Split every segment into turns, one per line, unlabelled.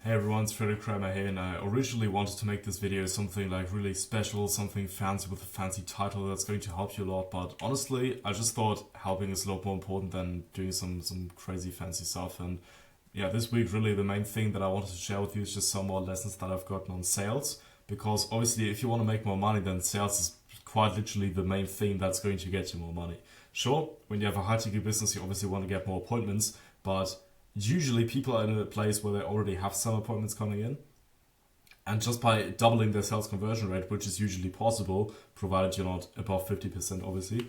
Hey everyone, it's Frederick Kramer here, and I originally wanted to make this video something like really special, something fancy with a fancy title that's going to help you a lot, but honestly, I just thought helping is a lot more important than doing some crazy fancy stuff. And yeah, this week really the main thing that I wanted to share with you is just some more lessons that I've gotten on sales, because obviously if you want to make more money, then sales is quite literally the main thing that's going to get you more money. Sure, when you have a high-ticket business, you obviously want to get more appointments, but usually people are in a place where they already have some appointments coming in, and just by doubling their sales conversion rate, which is usually possible provided you're not above 50% obviously,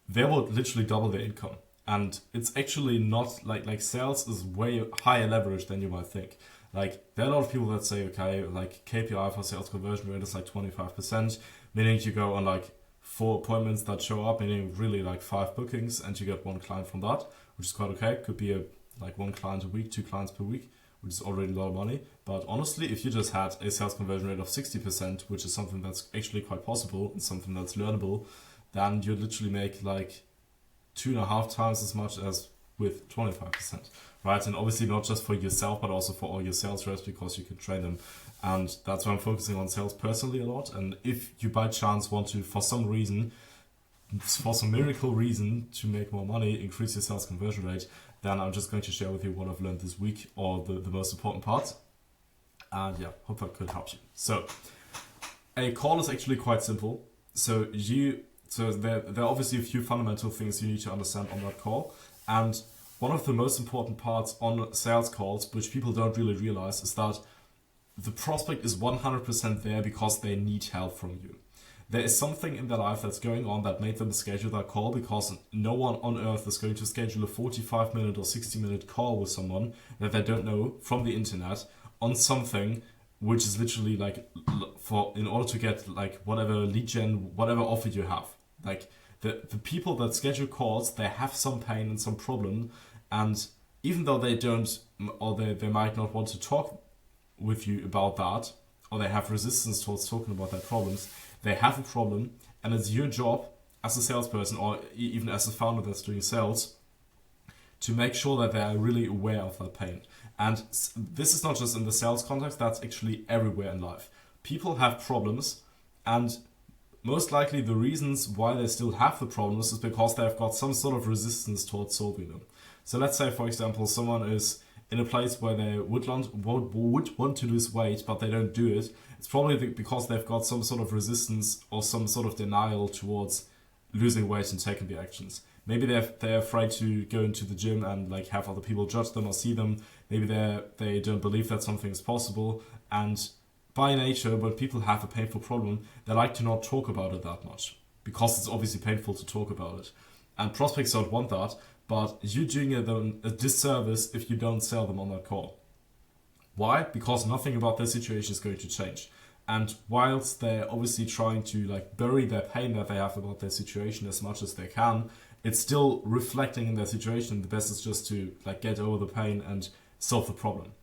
they will literally double their income. And it's actually not like sales is way higher leverage than you might think. Like, there are a lot of people that say, okay, like KPI for sales conversion rate is like 25%, meaning you go on like 4 appointments that show up, meaning really like 5 bookings, and you get 1 client from that, which is quite okay. Could be like 1 client a week, 2 clients per week, which is already a lot of money. But honestly, if you just had a sales conversion rate of 60%, which is something that's actually quite possible and something that's learnable, then you literally make like 2.5 times as much as with 25%, right? And obviously not just for yourself, but also for all your sales reps, because you can train them. And that's why I'm focusing on sales personally a lot. And if you by chance want to, for some reason, for some miracle reason, to make more money, increase your sales conversion rate, then I'm just going to share with you what I've learned this week, or the most important parts. And yeah, hope that could help you. So a call is actually quite simple. So there are obviously a few fundamental things you need to understand on that call. And one of the most important parts on sales calls, which people don't really realize, is that the prospect is 100% there because they need help from you. There is something in their life that's going on that made them schedule that call, because no one on earth is going to schedule a 45-minute or 60-minute call with someone that they don't know from the internet on something which is literally like in order to get like whatever lead gen, whatever offer you have. Like the people that schedule calls, they have some pain and some problem, and even though they don't, or they might not want to talk with you about that, or they have resistance towards talking about their problems, they have a problem, and it's your job as a salesperson, or even as a founder that's doing sales, to make sure that they are really aware of that pain. And this is not just in the sales context, that's actually everywhere in life. People have problems, and most likely the reasons why they still have the problems is because they've got some sort of resistance towards solving them. So let's say, for example, someone is in a place where they would want to lose weight, but they don't do it. It's probably because they've got some sort of resistance or some sort of denial towards losing weight and taking the actions. Maybe they're afraid to go into the gym and like have other people judge them or see them. Maybe they don't believe that something is possible. And by nature, when people have a painful problem, they like to not talk about it that much, because it's obviously painful to talk about it. And prospects don't want that, but you're doing them a disservice if you don't sell them on that call. Why? Because nothing about their situation is going to change. And whilst they're obviously trying to like bury their pain that they have about their situation as much as they can, it's still reflecting in their situation. The best is just to like get over the pain and solve the problem,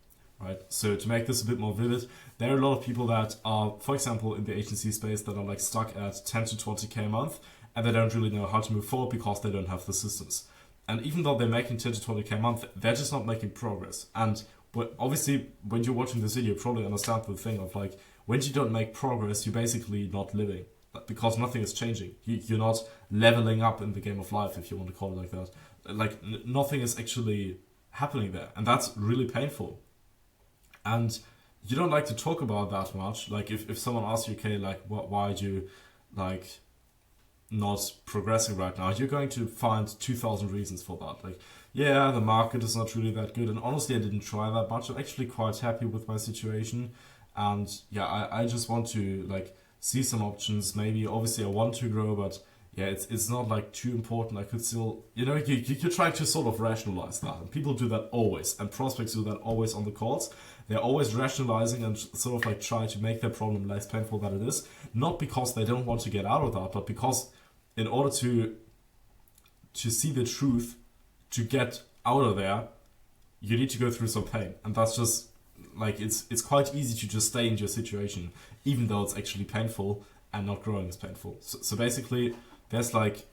right? So to make this a bit more vivid, there are a lot of people that are, for example, in the agency space, that are like stuck at 10 to 20k a month, and they don't really know how to move forward because they don't have the systems. And even though they're making 10 to 20k a month, they're just not making progress. And but obviously, when you're watching this video, you probably understand the thing of like, when you don't make progress, you're basically not living, because nothing is changing. You're not leveling up in the game of life, if you want to call it like that. Like, nothing is actually happening there. And that's really painful. And you don't like to talk about that much. Like, if someone asks you, okay, like, why are you, like, not progressing right now, you're going to find 2,000 reasons for that. Like, yeah, the market is not really that good, and honestly I didn't try that much. I'm actually quite happy with my situation, and yeah, I just want to like see some options. Maybe obviously I want to grow, but yeah, it's not like too important. I could still, you try to sort of rationalize that, and people do that always, and prospects do that always on the calls. They're always rationalizing and sort of like try to make their problem less painful than it is, not because they don't want to get out of that, but because in order to see the truth, to get out of there, you need to go through some pain. And that's just like, it's quite easy to just stay in your situation, even though it's actually painful, and not growing is painful. So basically, there's like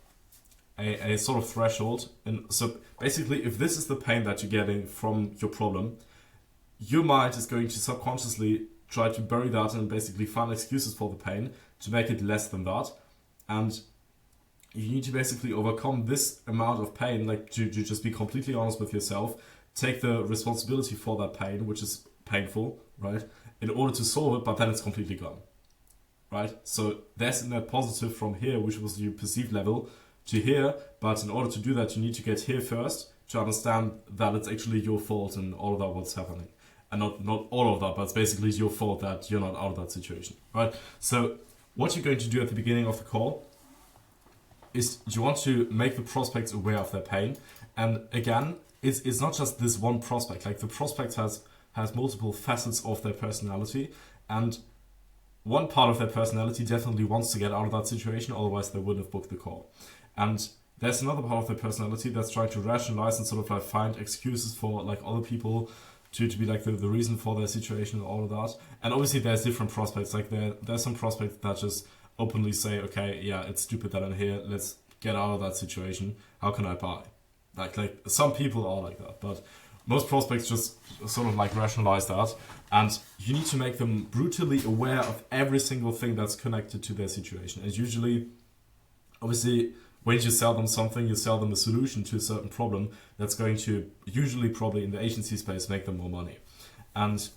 a sort of threshold. And so basically, if this is the pain that you're getting from your problem, your mind is going to subconsciously try to bury that and basically find excuses for the pain to make it less than that. And you need to basically overcome this amount of pain, like to just be completely honest with yourself, take the responsibility for that pain, which is painful, right, in order to solve it, but then it's completely gone, right? So there's a net positive from here, which was your perceived level, to here, but in order to do that, you need to get here first to understand that it's actually your fault and all of that what's happening. And not all of that, but it's basically your fault that you're not out of that situation, right? So what you're going to do at the beginning of the call is you want to make the prospects aware of their pain. And again, it's not just this one prospect. Like the prospect has multiple facets of their personality, and one part of their personality definitely wants to get out of that situation, otherwise they wouldn't have booked the call. And there's another part of their personality that's trying to rationalize and sort of like find excuses for like other people to be like the reason for their situation and all of that. And obviously there's different prospects. Like there's some prospects that just openly say, okay, yeah, it's stupid that I'm here. Let's get out of that situation. How can I buy? Like some people are like that, but most prospects just sort of like rationalize that. And you need to make them brutally aware of every single thing that's connected to their situation. And usually, obviously, when you sell them something, you sell them a solution to a certain problem that's going to, usually probably in the agency space, make them more money. And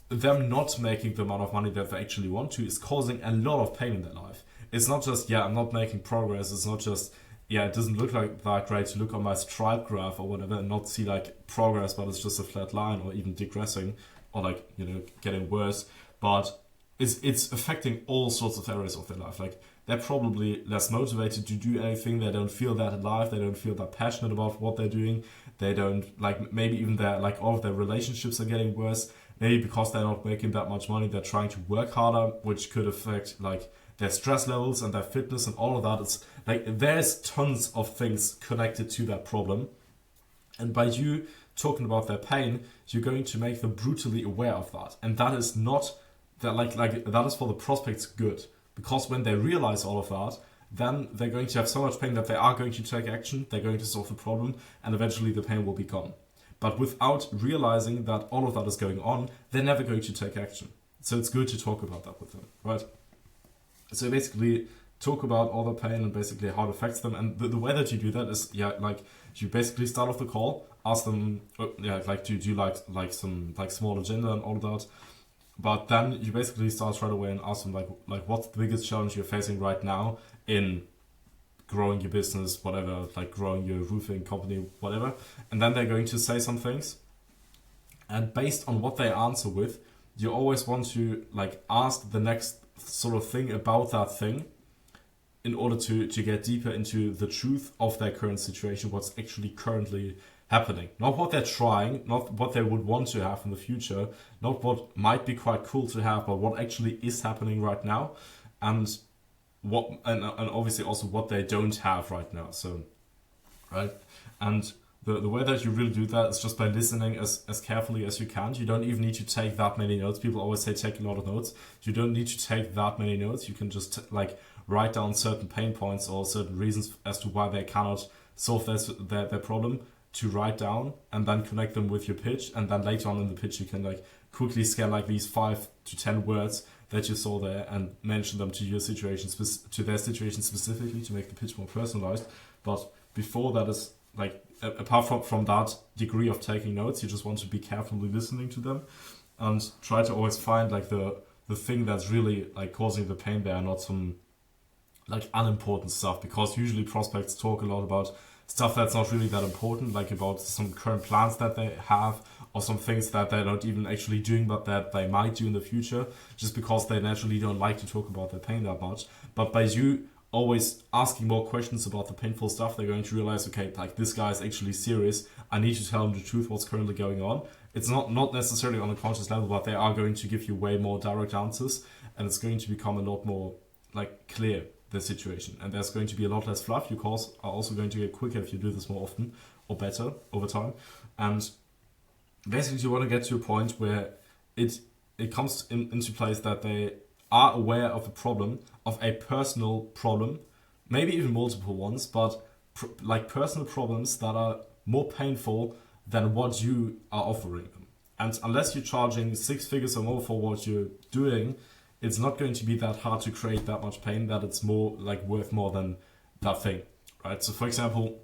them not making the amount of money that they actually want to is causing a lot of pain in their life. It's not just, yeah, I'm not making progress. It's not just, yeah, it doesn't look like that great to look on my stripe graph or whatever and not see like progress, but it's just a flat line or even digressing or like, you know, getting worse. But it's affecting all sorts of areas of their life. Like they're probably less motivated to do anything. They don't feel that alive. They don't feel that passionate about what they're doing. They don't like, maybe even their, like all of their relationships are getting worse. Maybe because they're not making that much money, they're trying to work harder, which could affect like their stress levels and their fitness and all of that. It's like there's tons of things connected to that problem. And by you talking about their pain, you're going to make them brutally aware of that. And that is not that like that is for the prospects good. Because when they realize all of that, then they're going to have so much pain that they are going to take action, they're going to solve the problem, and eventually the pain will be gone. But without realizing that all of that is going on, they're never going to take action. So it's good to talk about that with them, right? So basically talk about all the pain and basically how it affects them. And the way that you do that is, yeah, like you basically start off the call, ask them, like, do you like some like small agenda and all of that? But then you basically start right away and ask them like what's the biggest challenge you're facing right now in growing your business, whatever, like growing your roofing company, whatever. And then they're going to say some things. And based on what they answer with, you always want to like ask the next sort of thing about that thing in order to get deeper into the truth of their current situation, what's actually currently happening. Not what they're trying, not what they would want to have in the future, not what might be quite cool to have, but what actually is happening right now. And what and obviously also what they don't have right now. So, right? And the way that you really do that is just by listening as carefully as you can. You don't even need to take that many notes. People always say take a lot of notes. You don't need to take that many notes. You can just like write down certain pain points or certain reasons as to why they cannot solve their problem to write down and then connect them with your pitch. And then later on in the pitch, you can like quickly scan like these 5 to 10 words that you saw there and mention them to your situation, to their situation specifically to make the pitch more personalized. But before that is like, apart from that degree of taking notes, you just want to be carefully listening to them and try to always find like the thing that's really like causing the pain there, not some like unimportant stuff, because usually prospects talk a lot about stuff that's not really that important, like about some current plans that they have or some things that they're not even actually doing but that they might do in the future, just because they naturally don't like to talk about their pain that much. But by you always asking more questions about the painful stuff, they're going to realize, okay, like this guy is actually serious. I need to tell him the truth, what's currently going on. It's not necessarily on a conscious level, but they are going to give you way more direct answers, and it's going to become a lot more like clear, the situation. And there's going to be a lot less fluff. Your calls are also going to get quicker if you do this more often or better over time. And basically you want to get to a point where it comes into place that they are aware of a problem, of a personal problem, maybe even multiple ones, but like personal problems that are more painful than what you are offering them. And unless you're charging 6 figures or more for what you're doing, it's not going to be that hard to create that much pain that it's more like worth more than that thing, right? So for example,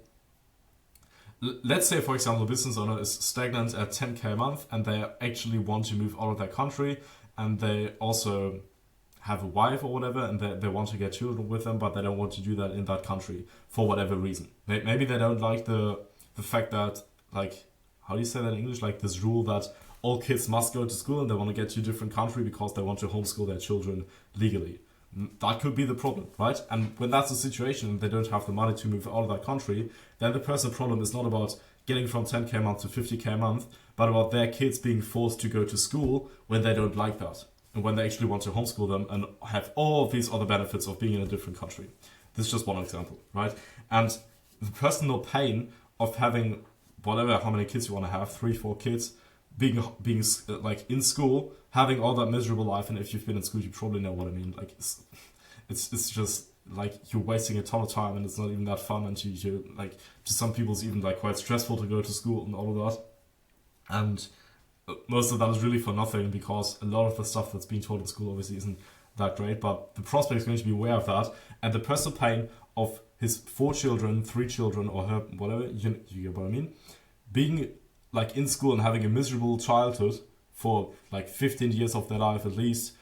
let's say, for example, a business owner is stagnant at 10K a month and they actually want to move out of their country, and they also have a wife or whatever, and they want to get children with them, but they don't want to do that in that country for whatever reason. Maybe they don't like the fact that, like, how do you say that in English? Like this rule that all kids must go to school, and they want to get to a different country because they want to homeschool their children legally. That could be the problem, right? And when that's the situation and they don't have the money to move out of that country, then the personal problem is not about getting from 10K a month to 50K a month, but about their kids being forced to go to school when they don't like that, and when they actually want to homeschool them and have all of these other benefits of being in a different country. This is just one example, right? And the personal pain of having whatever, how many kids you want to have, 3, 4 kids, being like in school, having all that miserable life, and if you've been in school, you probably know what I mean. Like it's just like you're wasting a ton of time, and it's not even that fun, and you like, to some people it's even like quite stressful to go to school and all of that. And most of that is really for nothing, because a lot of the stuff that's being taught in school obviously isn't that great, but the prospect is going to be aware of that, and the personal pain of his 4 children, 3 children, or her, whatever, you get what I mean, being like in school and having a miserable childhood for like 15 years of their life at least,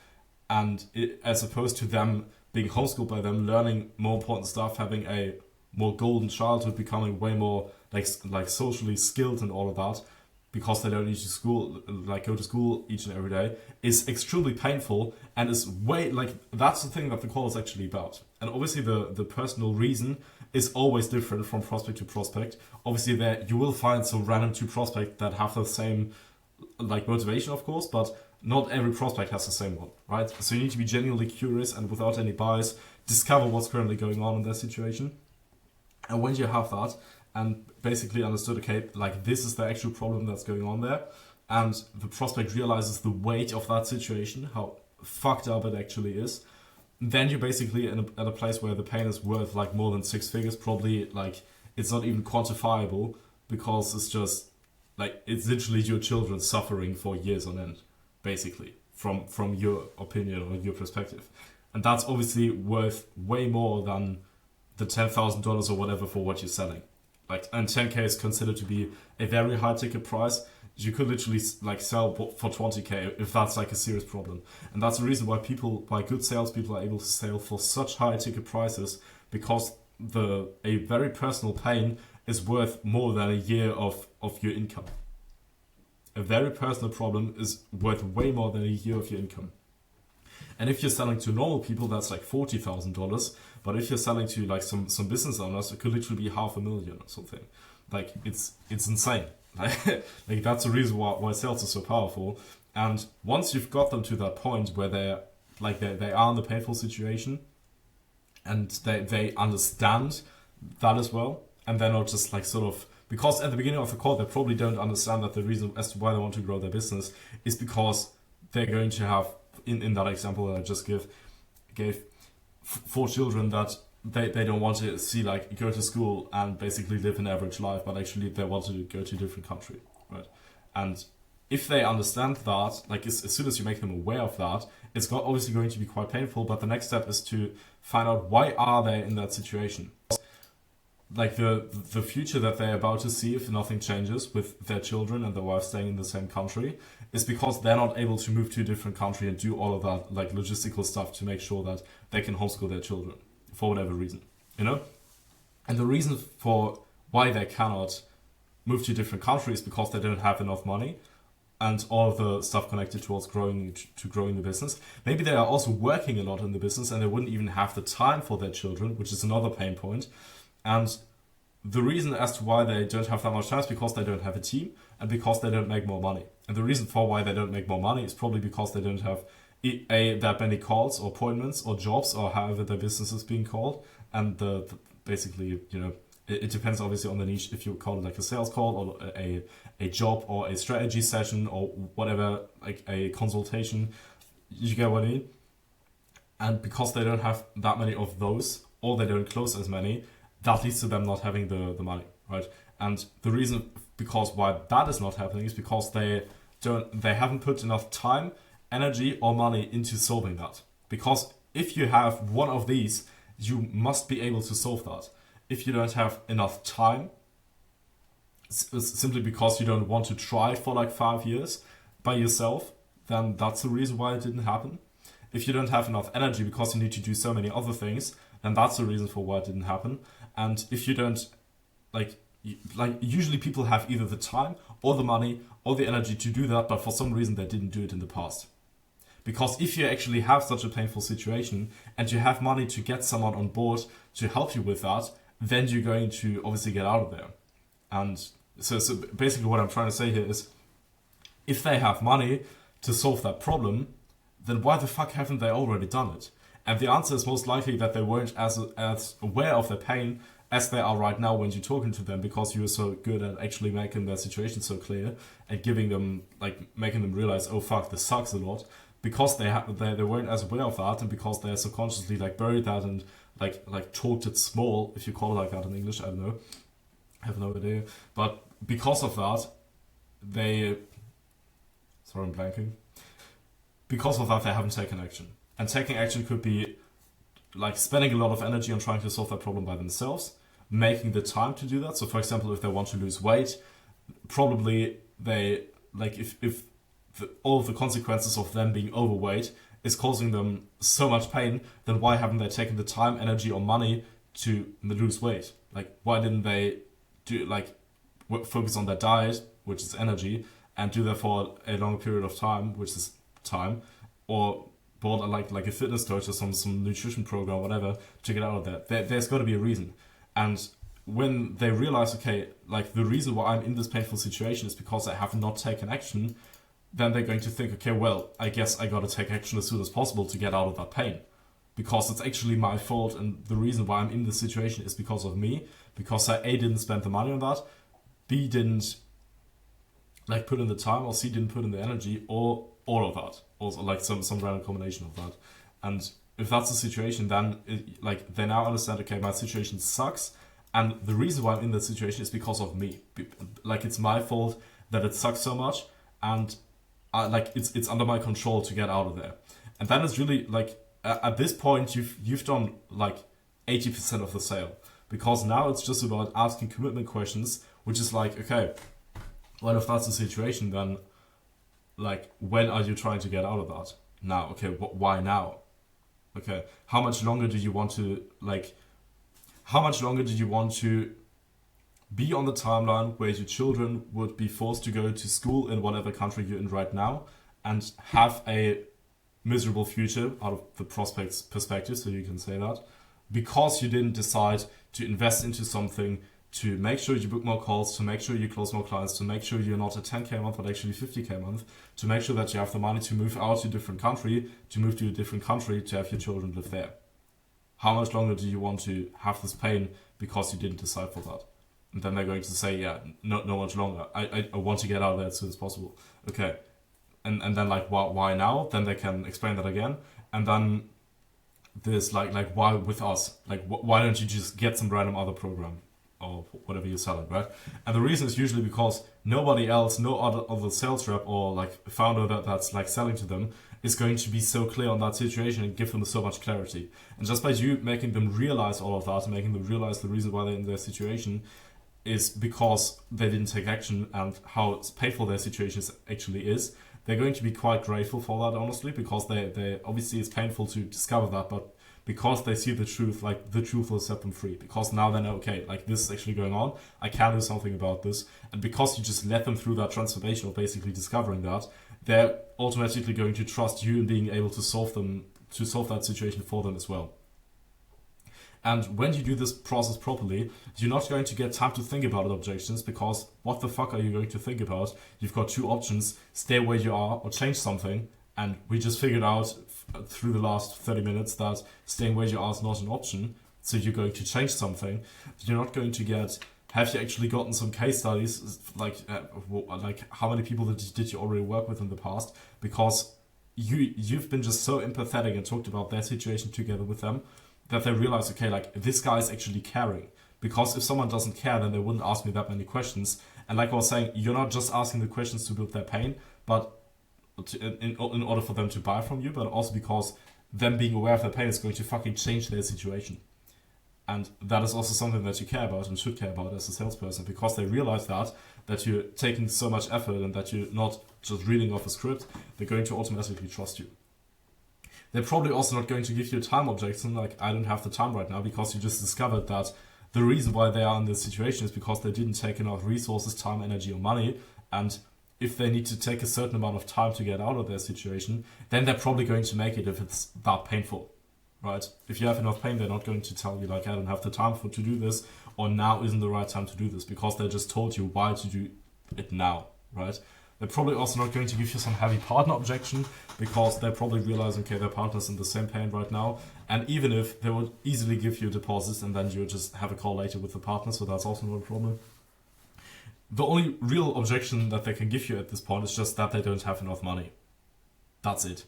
and as opposed to them being homeschooled by them, learning more important stuff, having a more golden childhood, becoming way more like socially skilled and all of that, because they don't need to go to school each and every day, is extremely painful, and is way, like, that's the thing that the call is actually about. And obviously the personal reason is always different from prospect to prospect. Obviously there you will find some random 2 prospects that have the same like motivation, of course, but not every prospect has the same one, right? So you need to be genuinely curious and without any bias discover what's currently going on in their situation. And when you have that and basically understood, okay, like this is the actual problem that's going on there, and the prospect realizes the weight of that situation, how fucked up it actually is, then you're basically at a place where the pain is worth like more than 6 figures, probably. Like it's not even quantifiable, because it's just like, it's literally your children suffering for years on end, basically, from your opinion or your perspective. And that's obviously worth way more than the $10,000 or whatever for what you're selling. Like, and 10K is considered to be a very high ticket price. You could literally like sell for 20K if that's like a serious problem. And that's the reason why good salespeople are able to sell for such high ticket prices, because a very personal pain is worth more than a year of your income. A very personal problem is worth way more than a year of your income. And if you're selling to normal people, that's like $40,000. But if you're selling to like some business owners, it could literally be $500,000 or something. Like it's insane. Like that's the reason why sales are so powerful. And once you've got them to that point where they are in the painful situation, and they understand that as well, and they're not just like sort of, because at the beginning of the call they probably don't understand that the reason as to why they want to grow their business is because they're going to have, in that example that I just gave 4 children that they don't want to see like go to school and basically live an average life, but actually they want to go to a different country, right? And if they understand that, like as soon as you make them aware of that, it's obviously going to be quite painful, but the next step is to find out why are they in that situation. Like the future that they're about to see, if nothing changes with their children and their wife staying in the same country, is because they're not able to move to a different country and do all of that like logistical stuff to make sure that they can homeschool their children for whatever reason, you know? And the reason for why they cannot move to a different country is because they don't have enough money and all of the stuff connected towards growing the business. Maybe they are also working a lot in the business and they wouldn't even have the time for their children, which is another pain point. And the reason as to why they don't have that much time is because they don't have a team and because they don't make more money. And the reason for why they don't make more money is probably because they don't have that many calls or appointments or jobs or however their business is being called. And basically, you know, it depends obviously on the niche, if you call it like a sales call or a job or a strategy session or whatever, like a consultation, you get what I mean? And because they don't have that many of those, or they don't close as many, that leads to them not having the money, right? And the reason because why that is not happening is because they they haven't put enough time, energy, or money into solving that. Because if you have one of these, you must be able to solve that. If you don't have enough time, simply because you don't want to try for like 5 years by yourself, then that's the reason why it didn't happen. If you don't have enough energy because you need to do so many other things, then that's the reason for why it didn't happen. And if you don't, like usually people have either the time or the money or the energy to do that, but for some reason they didn't do it in the past. Because if you actually have such a painful situation and you have money to get someone on board to help you with that, then you're going to obviously get out of there. And so basically what I'm trying to say here is, if they have money to solve that problem, then why the fuck haven't they already done it? And the answer is most likely that they weren't as aware of their pain as they are right now when you're talking to them, because you're so good at actually making their situation so clear and giving them, like, making them realize, oh fuck, this sucks a lot, because they weren't as aware of that, and because they're subconsciously like buried that and like talked it small, if you call it like that in English, I don't know, I have no idea, but because of that, sorry, I'm blanking. Because of that, they haven't taken action. And taking action could be like spending a lot of energy on trying to solve that problem by themselves, making the time to do that. So for example, if they want to lose weight, probably they, like, if all of the consequences of them being overweight is causing them so much pain, then why haven't they taken the time, energy, or money to lose weight? Like, why didn't they focus on their diet, which is energy, and do that for a long period of time, which is time, or bought like a fitness coach or some nutrition program or whatever to get out of that? There's got to be a reason. And when they realize, okay, like, the reason why I'm in this painful situation is because I have not taken action, then they're going to think, okay, well, I guess I got to take action as soon as possible to get out of that pain, because it's actually my fault, and the reason why I'm in this situation is because of me, because I A, didn't spend the money on that, B, didn't like put in the time, or C, didn't put in the energy, or all of that, also like some random combination of that. And if that's the situation, then they now understand, okay, my situation sucks, and the reason why I'm in that situation is because of me. Like, it's my fault that it sucks so much, and it's under my control to get out of there. And then it's really like, at this point you've done like 80% of the sale, because now it's just about asking commitment questions, which is like, okay, well, if that's the situation, then like, when are you trying to get out of that? Now, okay, why now? Okay, how much longer do you want to be on the timeline where your children would be forced to go to school in whatever country you're in right now and have a miserable future out of the prospect's perspective, so you can say that, because you didn't decide to invest into something to make sure you book more calls, to make sure you close more clients, to make sure you're not a 10k a month but actually 50k a month, to make sure that you have the money to move out to a different country, to have your children live there. How much longer do you want to have this pain because you didn't decide for that? And then they're going to say, yeah, not much longer. I want to get out of there as soon as possible. Okay. And then like, why now? Then they can explain that again. And then there's like why with us? Like, why don't you just get some random other program or whatever you're selling, right? And the reason is usually because nobody else, no other sales rep or like founder that's like selling to them is going to be so clear on that situation and give them so much clarity. And just by you making them realize all of that and making them realize the reason why they're in their situation is because they didn't take action and how painful their situation actually is, they're going to be quite grateful for that, honestly, because they obviously it's painful to discover that, but because they see the truth, like, the truth will set them free. Because now they know, okay, like, this is actually going on, I can do something about this. And because you just let them through that transformation of basically discovering that, they're automatically going to trust you in being able to solve that situation for them as well. And when you do this process properly, you're not going to get time to think about objections, because what the fuck are you going to think about? You've got two options: stay where you are or change something. And we just figured out through the last 30 minutes that staying where you are is not an option. So you're going to change something. You're not going to get, have you actually gotten some case studies? Like how many people did you already work with in the past? Because you've been just so empathetic and talked about their situation together with them, that they realize, okay, like, this guy is actually caring. Because if someone doesn't care, then they wouldn't ask me that many questions. And like I was saying, you're not just asking the questions to build their pain, but in order for them to buy from you, but also because them being aware of their pain is going to fucking change their situation. And that is also something that you care about and should care about as a salesperson, because they realize that you're taking so much effort and that you're not just reading off a script, they're going to automatically trust you. They're probably also not going to give you a time objection, like, I don't have the time right now, because you just discovered that the reason why they are in this situation is because they didn't take enough resources, time, energy, or money. And if they need to take a certain amount of time to get out of their situation, then they're probably going to make it if it's that painful, right? If you have enough pain, they're not going to tell you, like, I don't have the time to do this, or now isn't the right time to do this, because they just told you why to do it now, right? They're probably also not going to give you some heavy partner objection, because they probably realize, okay, their partner's in the same pain right now. And even if they would easily give you deposits and then you just have a call later with the partner, so that's also not a problem. The only real objection that they can give you at this point is just that they don't have enough money. That's it.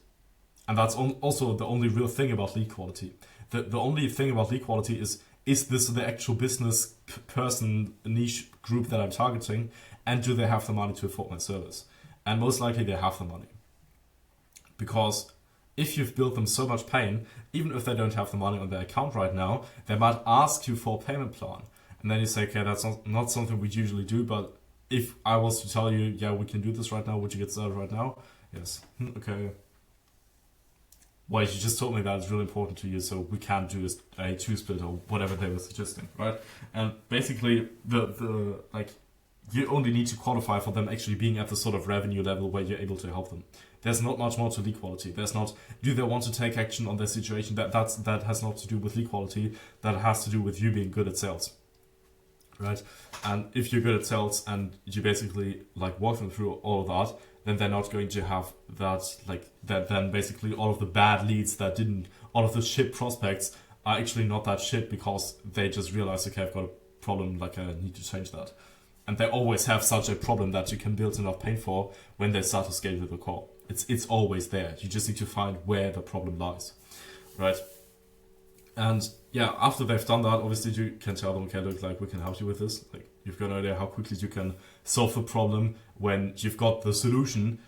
And that's also the only real thing about lead quality. The only thing about lead quality is this the actual business person niche group that I'm targeting, and do they have the money to afford my service? And most likely they have the money. Because if you've built them so much pain, even if they don't have the money on their account right now, they might ask you for a payment plan. And then you say, okay, that's not something we usually do, but if I was to tell you, yeah, we can do this right now, would you get started right now? Yes. Okay. Wait, you just told me that it's really important to you, so we can't do a two-split or whatever they were suggesting, right? And basically, the you only need to qualify for them actually being at the sort of revenue level where you're able to help them. There's not much more to lead quality. There's not, do they want to take action on their situation? That has not to do with lead quality. That has to do with you being good at sales, right? And if you're good at sales and you basically like walk them through all of that, then they're not going to have that, like, that then basically all of the bad leads all of the shit prospects are actually not that shit, because they just realize, okay, I've got a problem, like I need to change that. And they always have such a problem that you can build enough pain for when they start to schedule the call. It's always there. You just need to find where the problem lies, right? And yeah, after they've done that, obviously you can tell them, okay, look, like, we can help you with this. Like, you've got no idea how quickly you can solve a problem when you've got the solution,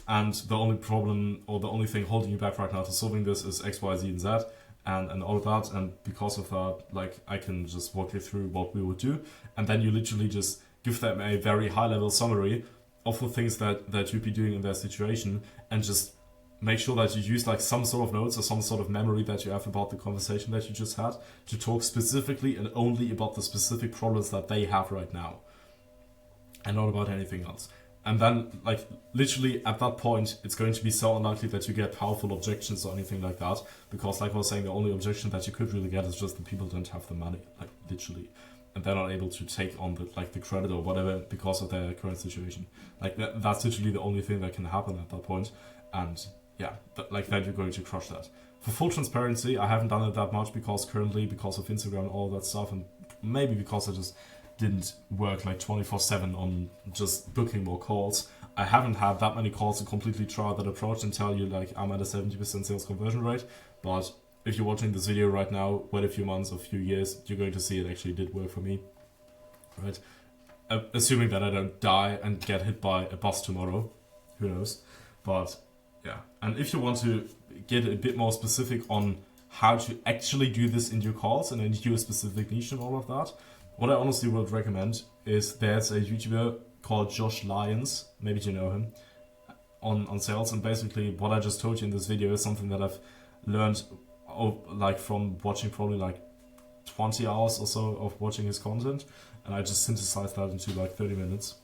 and the only problem or the only thing holding you back right now to solving this is X, Y, Z, and Z, and all of that. And because of that, like, I can just walk you through what we would do, and then you literally just give them a very high-level summary of the things that you'd be doing in their situation, and just make sure that you use like some sort of notes or some sort of memory that you have about the conversation that you just had, to talk specifically and only about the specific problems that they have right now, and not about anything else. And then, like, literally at that point, it's going to be so unlikely that you get powerful objections or anything like that, because, like I was saying, the only objection that you could really get is just the people don't have the money, like, literally. And they're not able to take on the credit or whatever because of their current situation. Like, that's literally the only thing that can happen at that point. And yeah, then you're going to crush that. For full transparency, I haven't done it that much because of Instagram and all that stuff, and maybe because I just didn't work like 24/7 on just booking more calls. I haven't had that many calls to completely try that approach and tell you, like, I'm at a 70% sales conversion rate. But if you're watching this video right now, wait a few months or a few years, you're going to see it actually did work for me, right? Assuming that I don't die and get hit by a bus tomorrow, who knows? But yeah, and if you want to get a bit more specific on how to actually do this in your calls and in your specific niche and all of that, what I honestly would recommend is there's a YouTuber called Josh Lyons, maybe you know him, on sales. And basically what I just told you in this video is something that I've learned like from watching probably like 20 hours or so of watching his content, and I just synthesized that into like 30 minutes.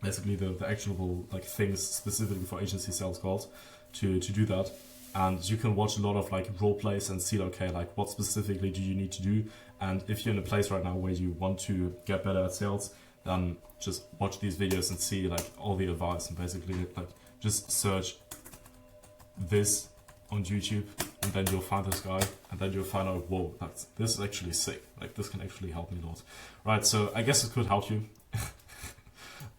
Basically the actionable like things specifically for agency sales calls to do that. And you can watch a lot of like role plays and see, okay, like what specifically do you need to do? And if you're in a place right now where you want to get better at sales, then just watch these videos and see like all the advice, and basically like just search this on YouTube, and then you'll find this guy, and then you'll find out, whoa, this is actually sick. Like, this can actually help me a lot. Right, so I guess it could help you.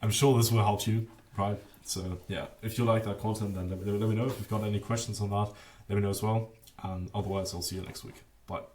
I'm sure this will help you, right? So yeah, if you like that content, then let me know. If you've got any questions on that, let me know as well. And otherwise, I'll see you next week. Bye.